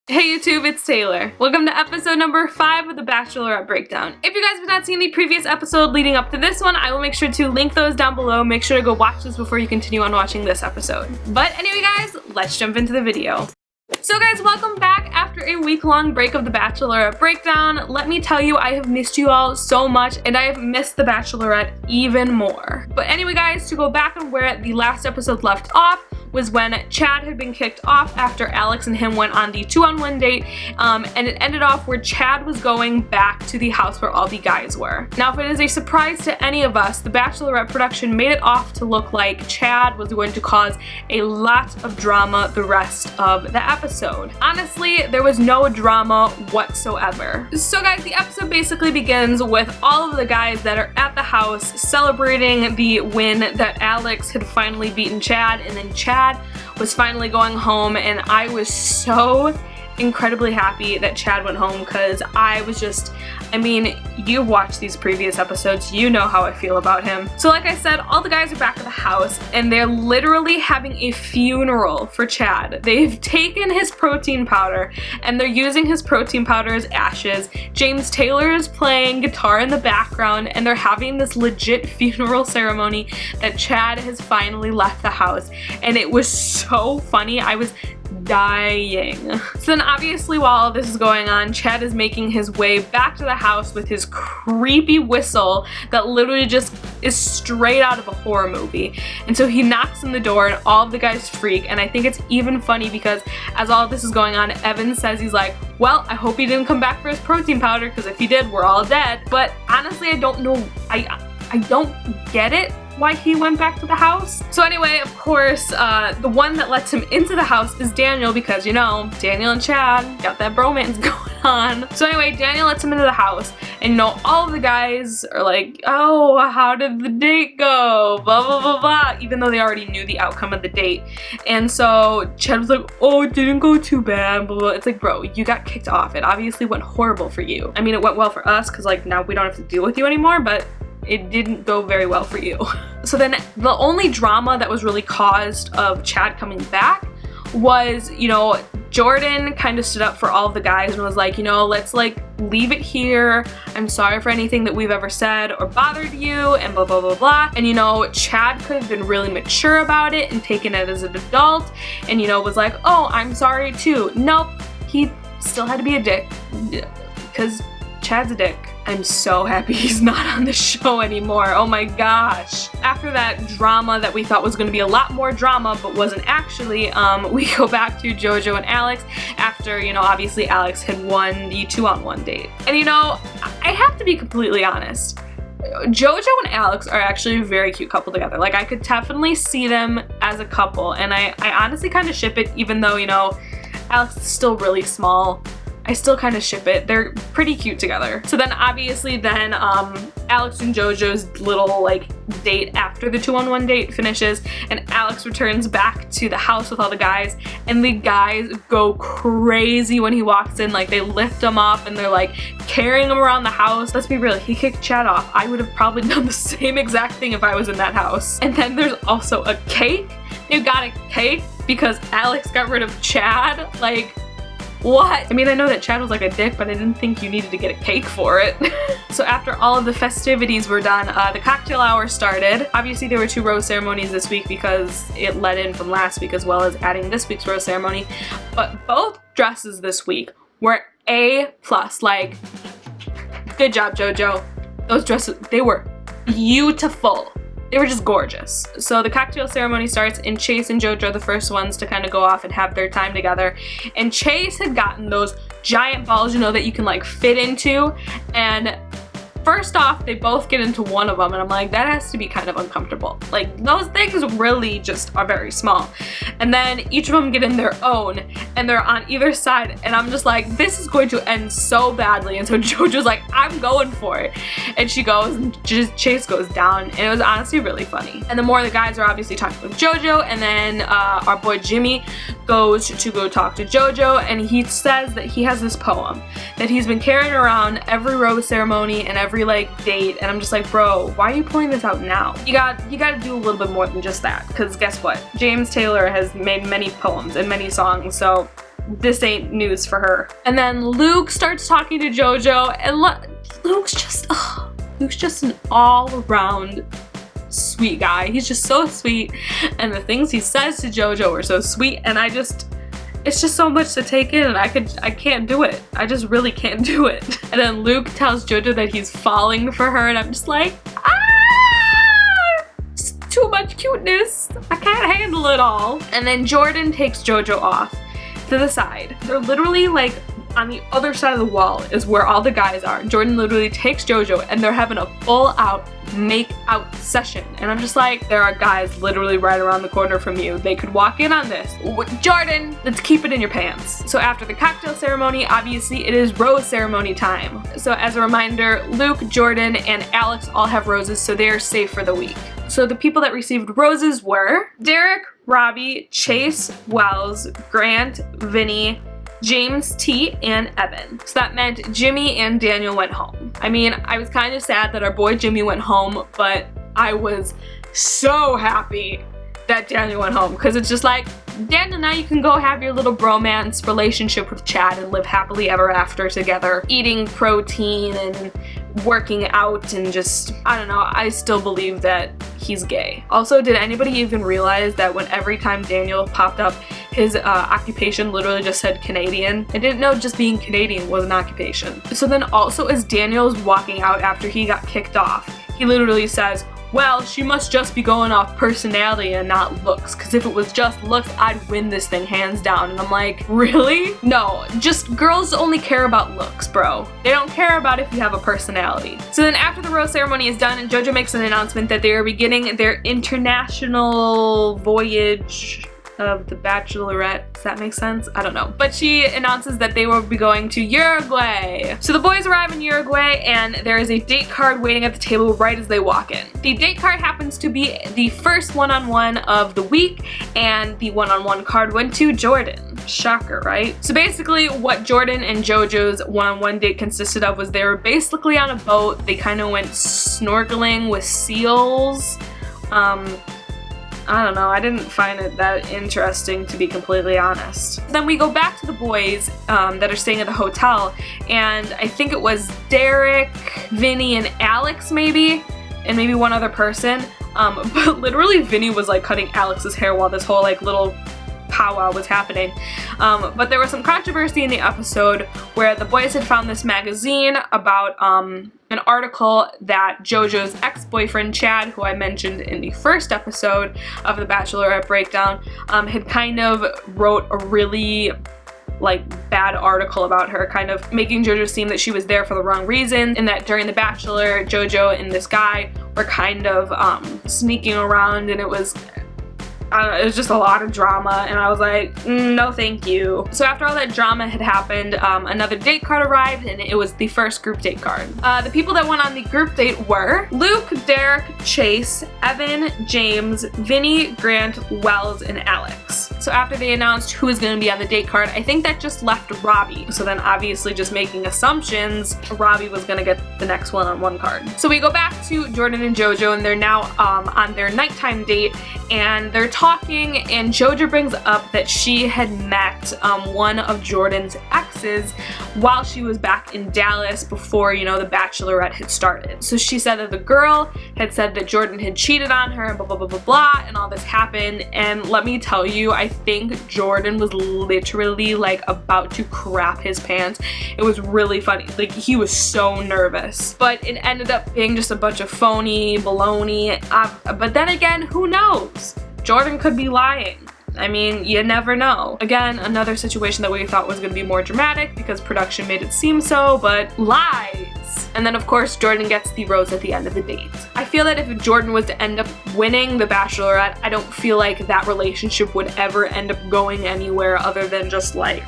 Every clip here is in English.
Hey YouTube, it's Taylor. Welcome to episode number 5 of the Bachelorette breakdown. If you guys have not seen the previous episode leading up to this one, I will make sure to link those down below. Make sure to go watch this before you continue on watching this episode. But anyway guys, let's jump into the video. So guys, welcome back after a week-long break of the Bachelorette breakdown. Let me tell you, I have missed you all so much, and I have missed the Bachelorette even more. But anyway guys, to go back on where the last episode left off, was when Chad had been kicked off after Alex and him went on the 2-on-1 date, and it ended off where Chad was going back to the house where all the guys were. Now, if it is a surprise to any of us, the Bachelorette production made it off to look like Chad was going to cause a lot of drama the rest of the episode. Honestly, there was no drama whatsoever. So guys, the episode basically begins with all of the guys that are at the house celebrating the win that Alex had finally beaten Chad, and then Chad was finally going home, and I was so incredibly happy that Chad went home because I was just, I mean, you watched these previous episodes, you know how I feel about him. So like I said, all the guys are back at the house and they're literally having a funeral for Chad. They've taken his protein powder and they're using his protein powder as ashes. James Taylor is playing guitar in the background and they're having this legit funeral ceremony that Chad has finally left the house, and it was so funny. I was dying. So then obviously while all this is going on, Chad is making his way back to the house with his creepy whistle that literally just is straight out of a horror movie. And so he knocks on the door and all of the guys freak, and I think it's even funny because as all of this is going on, Evan says he's like, well, I hope he didn't come back for his protein powder because if he did, we're all dead. But honestly, I don't know, I don't get it why he went back to the house. So anyway, of course, the one that lets him into the house is Daniel because, you know, Daniel and Chad got that bromance going on. So anyway, Daniel lets him into the house, and you know, all of the guys are like, oh, how did the date go? Blah, blah, blah, blah, even though they already knew the outcome of the date. And so Chad was like, oh, it didn't go too bad, blah, blah. It's like, bro, you got kicked off. It obviously went horrible for you. I mean, it went well for us because like now we don't have to deal with you anymore, but it didn't go very well for you. So then the only drama that was really caused of Chad coming back was, you know, Jordan kind of stood up for all of the guys and was like, you know, let's like leave it here. I'm sorry for anything that we've ever said or bothered you and blah, blah, blah, blah. And you know, Chad could have been really mature about it and taken it as an adult and, you know, was like, oh, I'm sorry too. Nope, he still had to be a dick because Chad's a dick. I'm so happy he's not on the show anymore. Oh my gosh. After that drama that we thought was going to be a lot more drama but wasn't actually, we go back to JoJo and Alex after, you know, obviously Alex had won the 2-on-1 date. And you know, I have to be completely honest. JoJo and Alex are actually a very cute couple together. Like, I could definitely see them as a couple, and I honestly kind of ship it, even though, you know, Alex is still really small. I still kind of ship it. They're pretty cute together. So then obviously then Alex and JoJo's little like date after the 2-on-1 date finishes, and Alex returns back to the house with all the guys, and the guys go crazy when he walks in. Like, they lift him up and they're like carrying him around the house. Let's be real, he kicked Chad off. I would have probably done the same exact thing if I was in that house. And then there's also a cake. You got a cake because Alex got rid of Chad. Like, what? I mean, I know that Chad was like a dick, but I didn't think you needed to get a cake for it. So after all of the festivities were done, the cocktail hour started. Obviously, there were 2 rose ceremonies this week because it led in from last week as well as adding this week's rose ceremony. But both dresses this week were A+. Like, good job, JoJo. Those dresses, they were beautiful. They were just gorgeous. So the cocktail ceremony starts, and Chase and JoJo are the first ones to kind of go off and have their time together. And Chase had gotten those giant balls, you know, that you can like fit into, and first off, they both get into one of them, and I'm like, that has to be kind of uncomfortable. Like, those things really just are very small. And then each of them get in their own, and they're on either side, and I'm just like, this is going to end so badly. And so JoJo's like, I'm going for it. And she goes, and just Chase goes down, and it was honestly really funny. And the more the guys are obviously talking with JoJo, and then our boy Jimmy goes to go talk to JoJo, and he says that he has this poem that he's been carrying around every rose ceremony and every like date, and I'm just like, bro, why are you pulling this out now? You got to do a little bit more than just that, because guess what? James Taylor has made many poems and many songs, so this ain't news for her. And then Luke starts talking to JoJo, and Luke's just an all-around sweet guy. He's just so sweet, and the things he says to JoJo are so sweet, and it's just so much to take in, and I can't do it. I just really can't do it. And then Luke tells JoJo that he's falling for her, and I'm just like, it's too much cuteness. I can't handle it all. And then Jordan takes JoJo off to the side. They're literally like on the other side of the wall is where all the guys are. Jordan literally takes JoJo and they're having a full out make out session. And I'm just like, there are guys literally right around the corner from you. They could walk in on this. Jordan, let's keep it in your pants. So after the cocktail ceremony, obviously it is rose ceremony time. So as a reminder, Luke, Jordan, and Alex all have roses, so they are safe for the week. So the people that received roses were Derek, Robbie, Chase, Wells, Grant, Vinny, James T, and Evan. So that meant Jimmy and Daniel went home. I mean, I was kind of sad that our boy Jimmy went home, but I was so happy that Daniel went home, because it's just like, Daniel, now you can go have your little bromance relationship with Chad and live happily ever after together, eating protein and working out and just, I don't know, I still believe that he's gay. Also, did anybody even realize that when every time Daniel popped up, his occupation literally just said Canadian? I didn't know just being Canadian was an occupation. So then also as Daniel's walking out after he got kicked off, he literally says, well, she must just be going off personality and not looks, because if it was just looks, I'd win this thing hands down. And I'm like, really? No, just girls only care about looks, bro. They don't care about if you have a personality. So then after the rose ceremony is done, and JoJo makes an announcement that they are beginning their international voyage of the Bachelorette. Does that make sense? I don't know. But she announces that they will be going to Uruguay. So the boys arrive in Uruguay, and there is a date card waiting at the table right as they walk in. The date card happens to be the first one-on-one of the week, and the one-on-one card went to Jordan. Shocker, right? So basically what Jordan and JoJo's one-on-one date consisted of was they were basically on a boat. They kind of went snorkeling with seals. I don't know, I didn't find it that interesting, to be completely honest. Then we go back to the boys that are staying at the hotel, and I think it was Derek, Vinny, and Alex maybe, and maybe one other person. But literally Vinny was like cutting Alex's hair while this whole like little powwow was happening. But there was some controversy in the episode where the boys had found this magazine about an article that JoJo's ex-boyfriend Chad, who I mentioned in the first episode of the Bachelorette breakdown, had kind of wrote a really like bad article about her, kind of making JoJo seem that she was there for the wrong reason, and that during the Bachelor, JoJo and this guy were kind of sneaking around, and it was, I don't know, it was just a lot of drama, and I was like, no thank you. So after all that drama had happened, another date card arrived, and it was the first group date card. The people that went on the group date were Luke, Derek, Chase, Evan, James, Vinny, Grant, Wells, and Alex. So after they announced who was going to be on the date card, I think that just left Robbie. So then obviously just making assumptions, Robbie was going to get the next one-on-one card. So we go back to Jordan and JoJo, and they're now on their nighttime date, and they're talking, and JoJo brings up that she had met one of Jordan's exes while she was back in Dallas before, you know, the Bachelorette had started. So she said that the girl had said that Jordan had cheated on her and blah, blah, blah, blah, blah, and all this happened. And let me tell you, I think Jordan was literally like about to crap his pants. It was really funny. Like, he was so nervous. But it ended up being just a bunch of phony baloney. But then again, who knows? Jordan could be lying. I mean, you never know. Again, another situation that we thought was going to be more dramatic because production made it seem so, but lies. And then of course Jordan gets the rose at the end of the date. I feel that if Jordan was to end up winning the Bachelorette, I don't feel like that relationship would ever end up going anywhere other than just like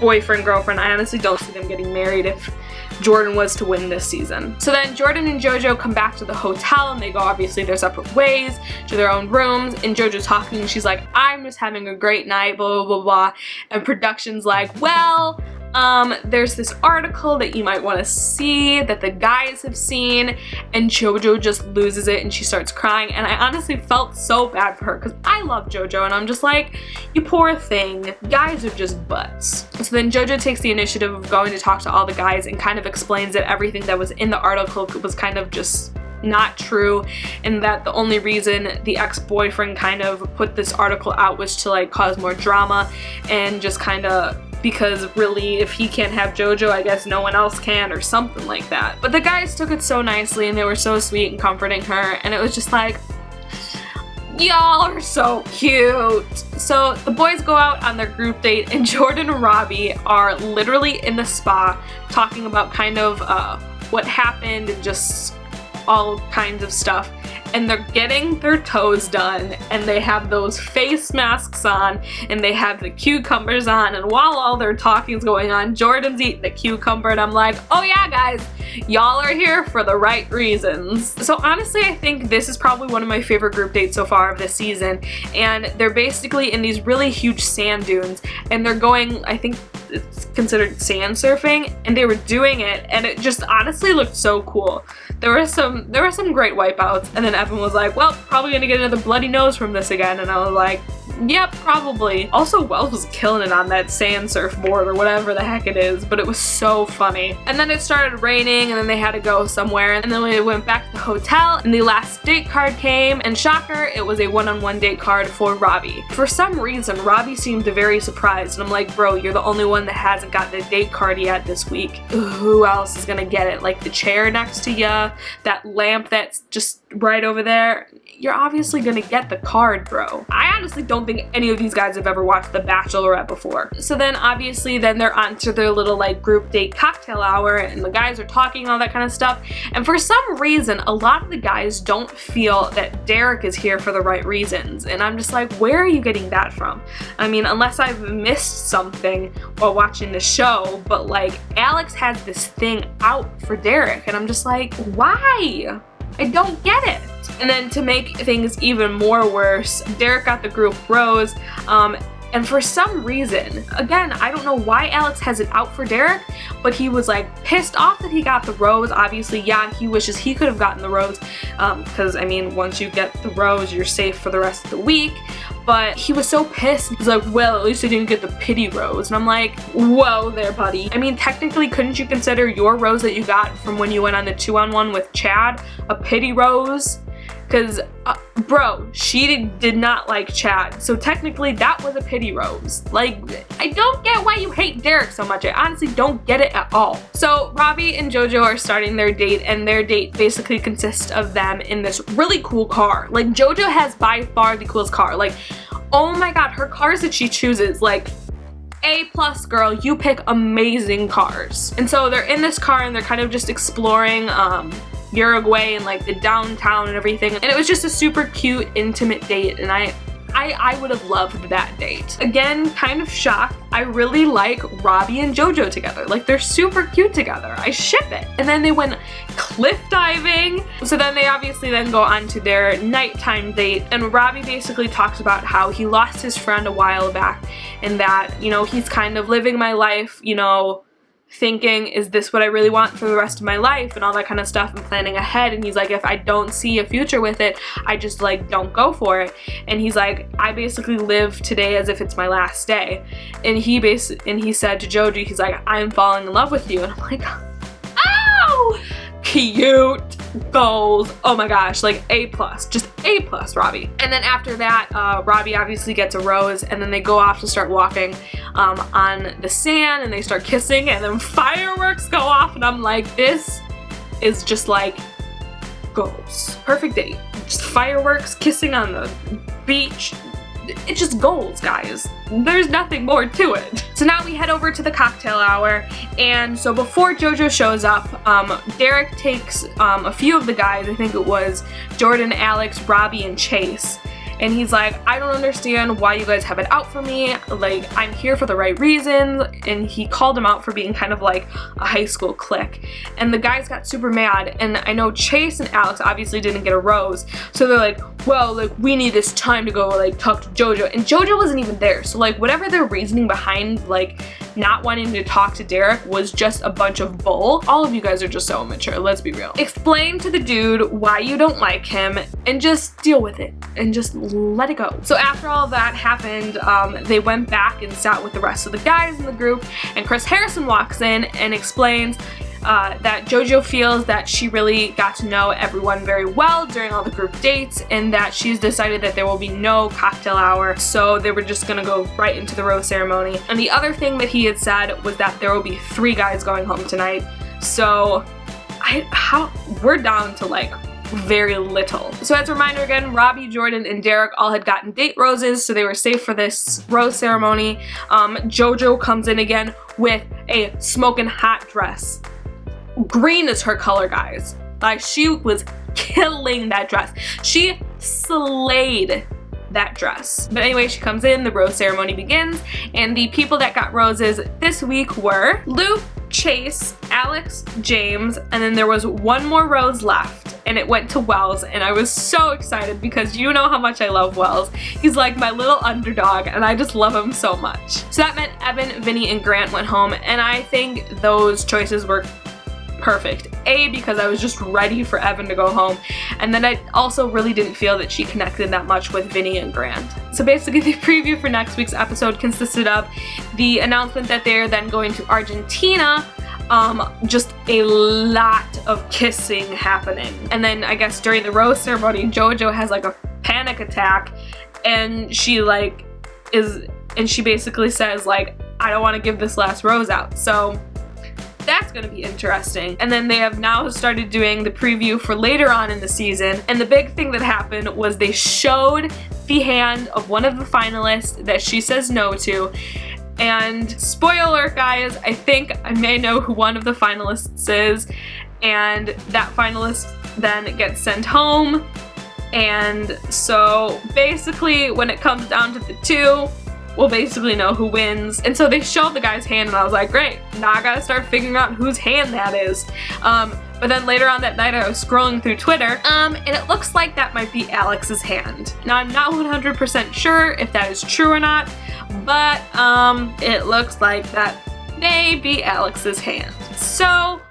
boyfriend, girlfriend. I honestly don't see them getting married if Jordan was to win this season. So then Jordan and JoJo come back to the hotel, and they go obviously their separate ways to their own rooms, and JoJo's talking, and she's like, I'm just having a great night, blah, blah, blah, blah. And production's like, well, there's this article that you might want to see that the guys have seen, and JoJo just loses it and she starts crying, and I honestly felt so bad for her because I love JoJo, and I'm just like, you poor thing, guys are just butts. So then JoJo takes the initiative of going to talk to all the guys and kind of explains that everything that was in the article was kind of just not true, and that the only reason the ex-boyfriend kind of put this article out was to like cause more drama, and just kind of because really if he can't have JoJo, I guess no one else can, or something like that. But the guys took it so nicely and they were so sweet and comforting her, and it was just like, y'all are so cute. So the boys go out on their group date, and Jordan and Robbie are literally in the spa talking about kind of what happened and just all kinds of stuff, and they're getting their toes done, and they have those face masks on, and they have the cucumbers on, and while all their talking is going on, Jordan's eating the cucumber, and I'm like, oh yeah guys, y'all are here for the right reasons. So honestly, I think this is probably one of my favorite group dates so far of this season, and they're basically in these really huge sand dunes, and they're going, I think it's considered sand surfing, and they were doing it, and it just honestly looked so cool. There were some great wipeouts, and then Evan was like, well, probably gonna get another bloody nose from this again, and I was like, yep, probably. Also, Wells was killing it on that sand surfboard or whatever the heck it is, but it was so funny. And then it started raining, and then they had to go somewhere, and then we went back to the hotel, and the last date card came, and shocker, it was a one-on-one date card for Robbie. For some reason, Robbie seemed very surprised, and I'm like, bro, you're the only one that hasn't gotten a date card yet this week. Who else is gonna get it? Like the chair next to ya, that lamp that's just right over there, you're obviously gonna get the card, bro. I honestly don't think any of these guys have ever watched The Bachelorette before. So then obviously then they're on to their little like group date cocktail hour, and the guys are talking all that kind of stuff, and for some reason a lot of the guys don't feel that Derek is here for the right reasons, and I'm just like, where are you getting that from? I mean, unless I've missed something while watching the show, but like Alex has this thing out for Derek, and I'm just like, why? I don't get it. And then to make things even more worse, Derek got the group rose, and for some reason, again, I don't know why Alex has it out for Derek, but he was like pissed off that he got the rose. Obviously, yeah, he wishes he could have gotten the rose, because I mean, once you get the rose, you're safe for the rest of the week. But he was so pissed. He's like, well, at least I didn't get the pity rose. And I'm like, whoa there, buddy. I mean, technically, couldn't you consider your rose that you got from when you went on the 2-on-1 with Chad a pity rose? Because, bro, she did not like Chad. So technically, that was a pity rose. Like, I don't get why you hate Derek so much. I honestly don't get it at all. So Robbie and JoJo are starting their date, and their date basically consists of them in this really cool car. Like, JoJo has by far the coolest car. Like, oh my god, her cars that she chooses, like, A+ girl, you pick amazing cars. And so they're in this car, and they're kind of just exploring, Uruguay and like the downtown and everything, and it was just a super cute, intimate date, and I would have loved that date. Again, kind of shocked. I really like Robbie and JoJo together. Like, they're super cute together. I ship it. And then they went cliff diving. So then they obviously then go on to their nighttime date, and Robbie basically talks about how he lost his friend a while back, and that, you know, he's kind of living my life, you know, thinking, is this what I really want for the rest of my life, and all that kind of stuff, and planning ahead. And he's like, if I don't see a future with it, I just like don't go for it. And he's like, I basically live today as if it's my last day. And he said to JoJo, he's like, I'm falling in love with you. And I'm like, oh, cute goals. Oh my gosh, like A+, just A+, Robbie. And then after that, Robbie obviously gets a rose, and then they go off to start walking on the sand, and they start kissing, and then fireworks go off, and I'm like, this is just like goals. Perfect date. Just fireworks, kissing on the beach. It's just goals, guys. There's nothing more to it. So now we head over to the cocktail hour, and so before JoJo shows up, Derek takes a few of the guys, I think it was Jordan, Alex, Robbie, and Chase, and he's like, I don't understand why you guys have it out for me, like, I'm here for the right reasons. And he called them out for being kind of like a high school clique, and the guys got super mad. And I know Chase and Alex obviously didn't get a rose, so they're like, well, like, we need this time to go like talk to JoJo, and JoJo wasn't even there. So like, whatever their reasoning behind like not wanting to talk to Derek was just a bunch of bull. All of you guys are just so immature, let's be real. Explain to the dude why you don't like him and just deal with it and just let it go. So after all of that happened, they went back and sat with the rest of the guys in the group, and Chris Harrison walks in and explains that JoJo feels that she really got to know everyone very well during all the group dates, and that she's decided that there will be no cocktail hour, so they were just gonna go right into the rose ceremony. And the other thing that he had said was that there will be 3 guys going home tonight, so we're down to like very little. So as a reminder again, Robbie, Jordan, and Derek all had gotten date roses, so they were safe for this rose ceremony. JoJo comes in again with a smoking hot dress. Green is her color, guys. Like, she was killing that dress. She slayed that dress. But anyway, she comes in, the rose ceremony begins, and the people that got roses this week were Luke, Chase, Alex, James, and then there was one more rose left, and it went to Wells, and I was so excited because you know how much I love Wells. He's like my little underdog, and I just love him so much. So that meant Evan, Vinny, and Grant went home, and I think those choices were perfect. A, because I was just ready for Evan to go home, and then I also really didn't feel that she connected that much with Vinny and Grant. So basically the preview for next week's episode consisted of the announcement that they're then going to Argentina, just a lot of kissing happening. And then I guess during the rose ceremony, JoJo has like a panic attack, and she basically says like, I don't want to give this last rose out. So that's gonna be interesting. And then they have now started doing the preview for later on in the season, and the big thing that happened was they showed the hand of one of the finalists that she says no to, and spoiler alert, guys, I think I may know who one of the finalists is, and that finalist then gets sent home. And so basically when it comes down to the 2, we'll basically know who wins. And so they showed the guy's hand, and I was like, great, now I gotta start figuring out whose hand that is. But then later on that night I was scrolling through Twitter, and it looks like that might be Alex's hand. Now I'm not 100% sure if that is true or not, but it looks like that may be Alex's hand. So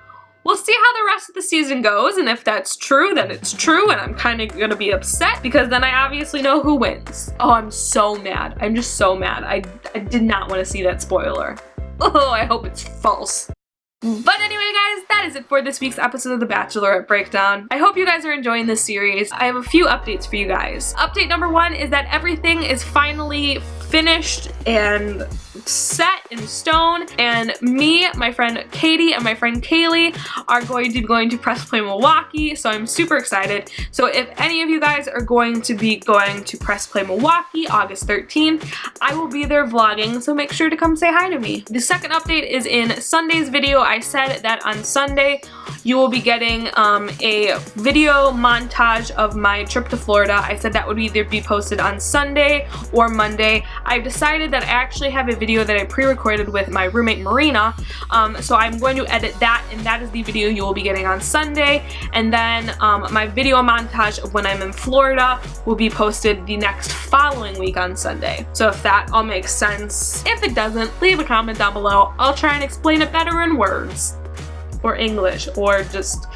we'll see how the rest of the season goes, and if that's true, then it's true, and I'm kind of gonna be upset because then I obviously know who wins. Oh, I'm so mad. I'm just so mad. I did not want to see that spoiler. Oh, I hope it's false. But anyway, guys, that is it for this week's episode of The Bachelorette Breakdown. I hope you guys are enjoying this series. I have a few updates for you guys. Update number 1 is that everything is finally finished and set in stone, and me, my friend Katie, and my friend Kaylee are going to be going to PRESSPLAY Milwaukee, so I'm super excited. So if any of you guys are going to be going to PRESSPLAY Milwaukee August 13th, I will be there vlogging, so make sure to come say hi to me. The second update is in Sunday's video. I said that on Sunday you will be getting a video montage of my trip to Florida. I said that would either be posted on Sunday or Monday. I've decided that I actually have a video that I pre-recorded with my roommate Marina, so I'm going to edit that, and that is the video you will be getting on Sunday. And then my video montage of when I'm in Florida will be posted the next following week on Sunday. So if that all makes sense. If it doesn't, leave a comment down below. I'll try and explain it better in words, or English, or just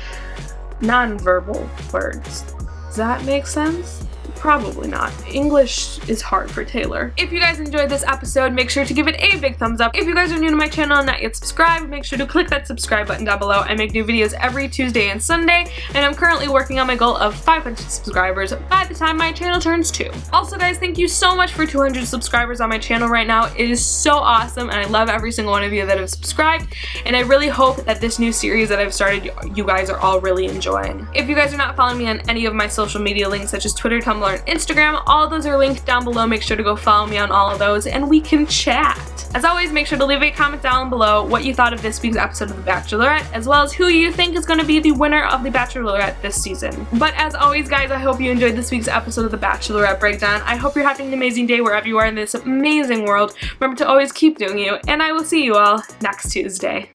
non-verbal words. Does that make sense? Probably not. English is hard for Taylor. If you guys enjoyed this episode, make sure to give it a big thumbs up. If you guys are new to my channel and not yet subscribed, make sure to click that subscribe button down below. I make new videos every Tuesday and Sunday, and I'm currently working on my goal of 500 subscribers by the time my channel turns 2. Also, guys, thank you so much for 200 subscribers on my channel right now. It is so awesome, and I love every single one of you that have subscribed, and I really hope that this new series that I've started, you guys are all really enjoying. If you guys are not following me on any of my social media links, such as Twitter, Tumblr, and Instagram, all of those are linked down below. Make sure to go follow me on all of those, and we can chat. As always, make sure to leave a comment down below what you thought of this week's episode of The Bachelorette, as well as who you think is going to be the winner of The Bachelorette this season. But as always, guys, I hope you enjoyed this week's episode of The Bachelorette Breakdown. I hope you're having an amazing day wherever you are in this amazing world. Remember to always keep doing you, and I will see you all next Tuesday.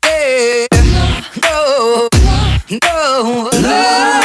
Hey, no, no, no.